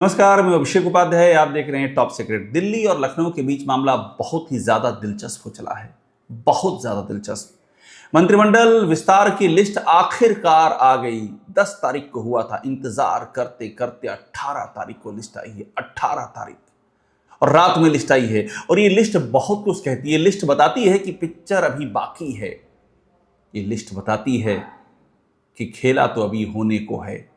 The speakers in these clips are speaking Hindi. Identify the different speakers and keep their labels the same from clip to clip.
Speaker 1: नमस्कार, मैं अभिषेक उपाध्याय। आप देख रहे हैं टॉप सीक्रेट। दिल्ली और लखनऊ के बीच मामला बहुत ही ज्यादा दिलचस्प हो चला है, बहुत ज्यादा दिलचस्प। मंत्रिमंडल विस्तार की लिस्ट आखिरकार आ गई। 10 तारीख को हुआ था, इंतजार करते करते 18 तारीख को लिस्ट आई है। 18 तारीख और रात में लिस्ट आई है। और ये लिस्ट बहुत कुछ कहती है। लिस्ट बताती है कि पिक्चर अभी बाकी है। ये लिस्ट बताती है कि खेला तो अभी होने को है।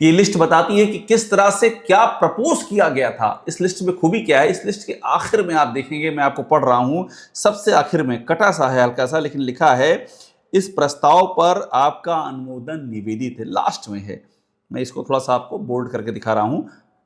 Speaker 1: ये लिस्ट बताती है कि किस तरह से क्या प्रपोज किया गया था। इस लिस्ट में खूबी क्या है, इस लिस्ट के आखिर में आप देखेंगे। मैं आपको पढ़ रहा हूं, सबसे आखिर में कटा सा है, हल्का सा, लेकिन लिखा है इस प्रस्ताव पर आपका अनुमोदन निवेदित है। लास्ट में है, मैं इसको थोड़ा सा आपको बोल्ड करके दिखा रहा हूं।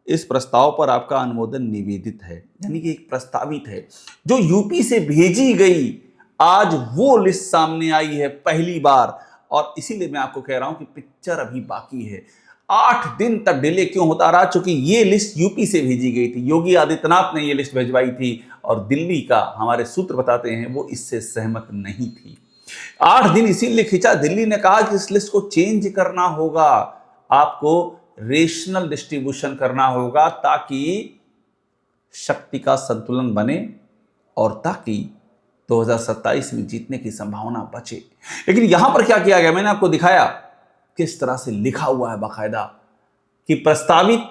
Speaker 1: इस प्रस्ताव पर आपका अनुमोदन निवेदित है, यानी कि एक प्रस्तावित है जो यूपी से भेजी गई। आज वो लिस्ट सामने आई है पहली बार, और इसीलिए मैं आपको कह रहा हूं कि पिक्चर अभी बाकी है। 8 दिन तक डिले क्यों होता रहा? चूंकि ये लिस्ट यूपी से भेजी गई थी, योगी आदित्यनाथ ने ये लिस्ट भिजवाई थी, और दिल्ली का हमारे सूत्र बताते हैं वो इससे सहमत नहीं थी। 8 दिन इसीलिए खींचा। दिल्ली ने कहा कि इस लिस्ट को चेंज करना होगा, आपको रेशनल डिस्ट्रीब्यूशन करना होगा ताकि शक्ति का संतुलन बने और ताकि 2027 में जीतने की संभावना बचे। लेकिन यहां पर क्या किया गया, मैंने आपको दिखाया किस तरह से लिखा हुआ है बाकायदा कि प्रस्तावित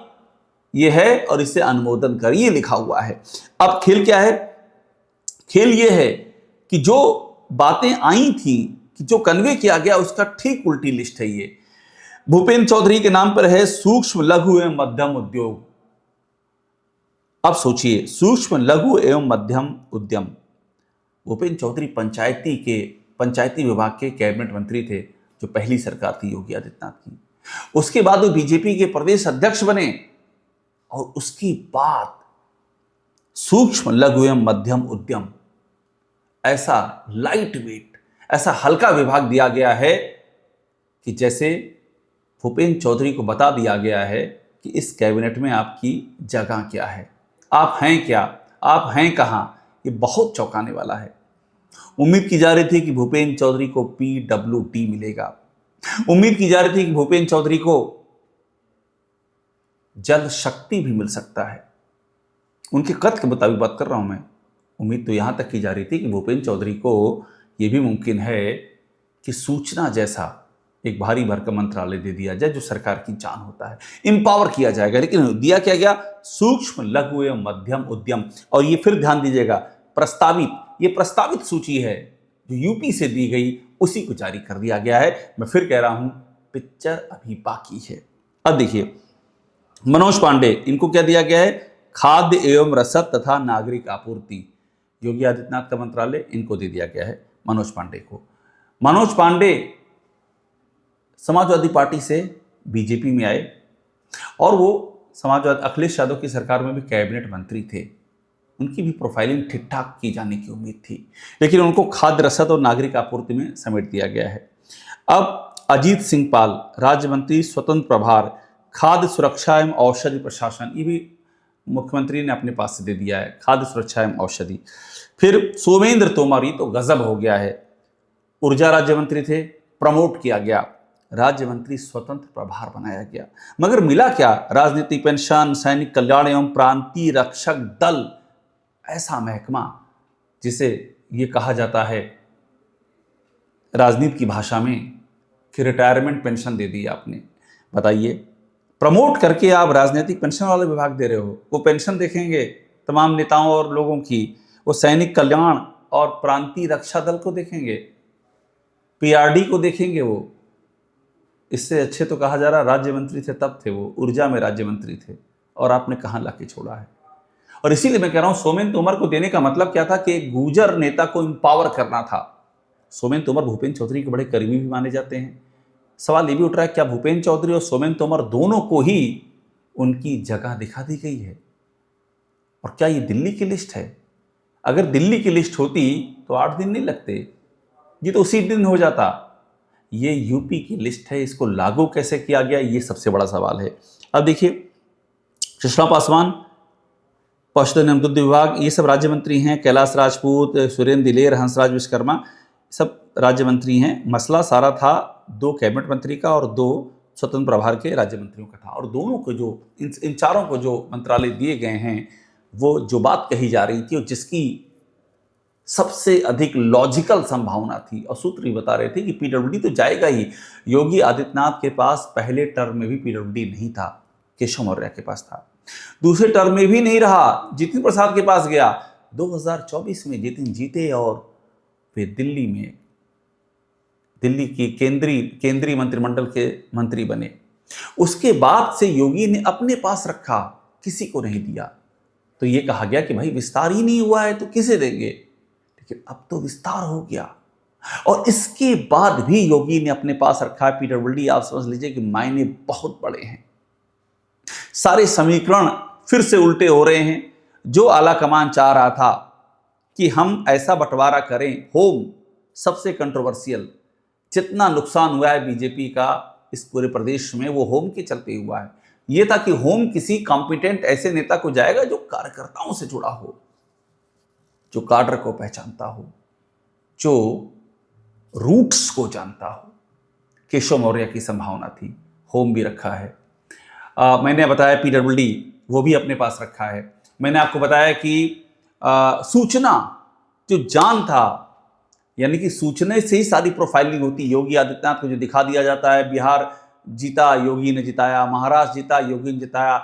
Speaker 1: ये है और इसे अनुमोदन कर, ये लिखा हुआ है। अब खेल क्या है? खेल ये है कि जो बातें आई थी, कि जो कन्वे किया गया, उसका ठीक उल्टी लिस्ट है ये। भूपेंद्र चौधरी के नाम पर है सूक्ष्म लघु एवं मध्यम उद्योग। अब सोचिए, सूक्ष्म लघु एवं मध्यम उद्यम। भूपेंद्र चौधरी पंचायती विभाग के कैबिनेट मंत्री थे, जो पहली सरकार थी योगी आदित्यनाथ की। उसके बाद वो बीजेपी के प्रदेश अध्यक्ष बने, और उसके बाद सूक्ष्म लघु एवं मध्यम उद्यम, ऐसा लाइट वेट, ऐसा हल्का विभाग दिया गया है कि जैसे भूपेंद्र चौधरी को बता दिया गया है कि इस कैबिनेट में आपकी जगह क्या है, आप हैं क्या, आप हैं कहां। ये बहुत चौंकाने वाला है। उम्मीद की जा रही थी कि भूपेंद्र चौधरी को PWD मिलेगा। उम्मीद की जा रही थी कि भूपेंद्र चौधरी को जल शक्ति भी मिल सकता है। उनके कद के मुताबिक बात कर रहा हूं मैं। उम्मीद तो यहां तक की जा रही थी कि भूपेंद्र चौधरी को यह भी मुमकिन है कि सूचना जैसा एक भारी भरकम मंत्रालय दे दिया जाए, जो सरकार की जान होता है, इंपावर किया जाएगा। लेकिन दिया क्या गया? सूक्ष्म लघु एवं मध्यम उद्यम। और ये फिर ध्यान दीजिएगा, प्रस्तावित, ये प्रस्तावित सूची है जो यूपी से दी गई, उसी को जारी कर दिया गया है। मैं फिर कह रहा हूं, पिक्चर अभी बाकी है। अब देखिए, मनोज पांडे, इनको क्या दिया गया है? खाद्य एवं रसद तथा नागरिक आपूर्ति। योगी आदित्यनाथ का मंत्रालय, इनको दे दिया गया है मनोज पांडे को। मनोज पांडे समाजवादी पार्टी से बीजेपी में आए, और वो समाजवादी अखिलेश यादव की सरकार में भी कैबिनेट मंत्री थे। उनकी भी प्रोफाइलिंग ठीक ठाक की जाने की उम्मीद थी, लेकिन उनको खाद्य रसद और नागरिक आपूर्ति में समेट दिया गया है। अब अजीत सिंह पाल, राज्य मंत्री स्वतंत्र प्रभार, खाद्य सुरक्षा एवं औषधि प्रशासन, ये भी मुख्यमंत्री ने अपने पास से दे दिया है, खाद्य सुरक्षा एवं औषधि। फिर सोमेंद्र तोमर, ये तो गजब हो गया है, ऊर्जा राज्य मंत्री थे, प्रमोट किया गया, राज्य मंत्री स्वतंत्र प्रभार बनाया गया। मगर मिला क्या? राजनीति पेंशन, सैनिक कल्याण एवं प्रांतीय रक्षक दल, ऐसा महकमा जिसे ये कहा जाता है राजनीति की भाषा में कि रिटायरमेंट पेंशन दे दी आपने। बताइए, प्रमोट करके आप राजनीतिक पेंशन वाले विभाग दे रहे हो। वो पेंशन देखेंगे तमाम नेताओं और लोगों की, वो सैनिक कल्याण और प्रांतीय रक्षा दल को देखेंगे, PRD को देखेंगे। वो इससे अच्छे तो कहा जा रहा राज्य मंत्री थे, तब थे वो ऊर्जा में राज्य मंत्री थे, और आपने कहां लाके छोड़ा है। और इसीलिए मैं कह रहा हूं, सोमेन तोमर को देने का मतलब क्या था कि एक गुर्जर नेता को इंपावर करना था। सोमेन तोमर भूपेंद्र चौधरी के बड़े करीबी भी माने जाते हैं। सवाल ये भी उठ रहा है, क्या भूपेंद्र चौधरी और सोमेन तोमर दोनों को ही उनकी जगह दिखा दी गई है? और क्या ये दिल्ली की लिस्ट है? अगर दिल्ली की लिस्ट होती तो 8 दिन नहीं लगते, ये तो उसी दिन हो जाता। ये यूपी की लिस्ट है, इसको लागू कैसे किया गया, ये सबसे बड़ा सवाल है। अब देखिए, सुषमा पासवान, पशुधन एवं दुग्ध विभाग, ये सब राज्य मंत्री हैं। कैलाश राजपूत, सुरेंद्र दिलेर, हंसराज विश्वकर्मा, सब राज्य मंत्री हैं। मसला सारा था 2 कैबिनेट मंत्री का और 2 स्वतंत्र प्रभार के राज्य मंत्रियों का था। और दोनों को जो इन चारों को जो मंत्रालय दिए गए हैं, वो जो बात कही जा रही थी और जिसकी सबसे अधिक लॉजिकल संभावना थी, और सूत्र ही बता रहे थे कि पीडब्ल्यूडी तो जाएगा ही। योगी आदित्यनाथ के पास पहले टर्म में भी पीडब्ल्यूडी नहीं था, केशव मौर्य के पास था। दूसरे टर्म में भी नहीं रहा, जितिन प्रसाद के पास गया। 2024 में जितिन जीते और फिर दिल्ली की केंद्रीय मंत्रिमंडल के मंत्री बने। उसके बाद से योगी ने अपने पास रखा, किसी को नहीं दिया। तो ये कहा गया कि भाई विस्तार ही नहीं हुआ है तो किसे देंगे, लेकिन अब तो विस्तार हो गया और इसके बाद भी योगी ने अपने पास रखा है पीडब्ल्यूडी। आप समझ लीजिए कि मायने बहुत बड़े हैं। सारे समीकरण फिर से उल्टे हो रहे हैं। जो आला कमान चाह रहा था कि हम ऐसा बंटवारा करें, होम सबसे कंट्रोवर्शियल, जितना नुकसान हुआ है बीजेपी का इस पूरे प्रदेश में वो होम के चलते हुआ है। ये था कि होम किसी कॉम्पिटेंट ऐसे नेता को जाएगा जो कार्यकर्ताओं से जुड़ा हो, जो काडर को पहचानता हो, जो रूट्स को जानता हो। केशव मौर्य की संभावना थी, होम भी रखा है। मैंने बताया पीडब्ल्यूडी वो भी अपने पास रखा है। मैंने आपको बताया कि सूचना जो जान था, यानी कि सूचना से ही सारी प्रोफाइलिंग होती। योगी आदित्यनाथ को जो दिखा दिया जाता है, बिहार जीता योगी ने जिताया, महाराष्ट्र जीता योगी ने जिताया,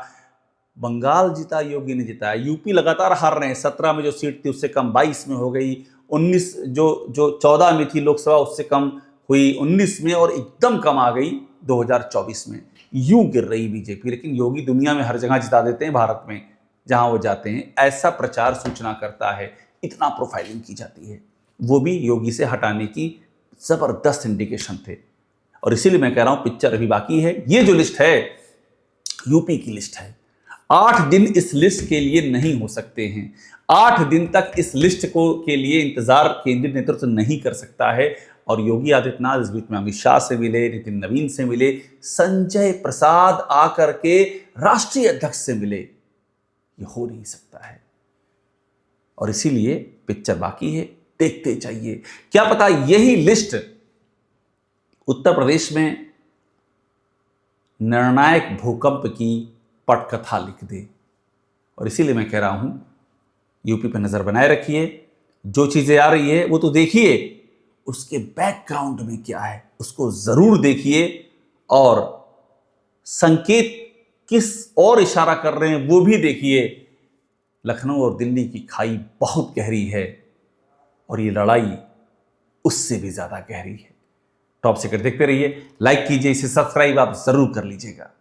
Speaker 1: बंगाल जीता योगी ने जिताया, यूपी लगातार हार रहे हैं। 17 में जो सीट थी उससे कम 22 में हो गई, 19 जो 14 में थी लोकसभा उससे कम हुई 19 में, और एकदम कम आ गई 2024 में। यूं गिर रही बीजेपी। लेकिन योगी दुनिया में हर जगह जिता देते हैं, भारत में जहां वो जाते हैं। ऐसा प्रचार सूचना करता है, इतना प्रोफाइलिंग की जाती है। वो भी योगी से हटाने की जबरदस्त इंडिकेशन थे। और इसीलिए मैं कह रहा हूं पिक्चर अभी बाकी है। ये जो लिस्ट है यूपी की लिस्ट है। 8 दिन इस लिस्ट के लिए नहीं हो सकते हैं। 8 दिन तक इस लिस्ट के लिए इंतजार केंद्रीय नेतृत्व नहीं कर सकता है। और योगी आदित्यनाथ इस बीच में अमित शाह से मिले, नितिन नवीन से मिले, संजय प्रसाद आकर के राष्ट्रीय अध्यक्ष से मिले। ये हो नहीं सकता है और इसीलिए पिक्चर बाकी है, देखते चाहिए। क्या पता यही लिस्ट उत्तर प्रदेश में निर्णायक भूकंप की पटकथा लिख दे। और इसीलिए मैं कह रहा हूं यूपी पर नजर बनाए रखिए। जो चीजें आ रही है वो तो देखिए, उसके बैकग्राउंड में क्या है उसको जरूर देखिए, और संकेत किस और इशारा कर रहे हैं वो भी देखिए। लखनऊ और दिल्ली की खाई बहुत गहरी है और ये लड़ाई उससे भी ज्यादा गहरी है। टॉप सीक्रेट देखते रहिए, लाइक कीजिए, इसे सब्सक्राइब आप जरूर कर लीजिएगा।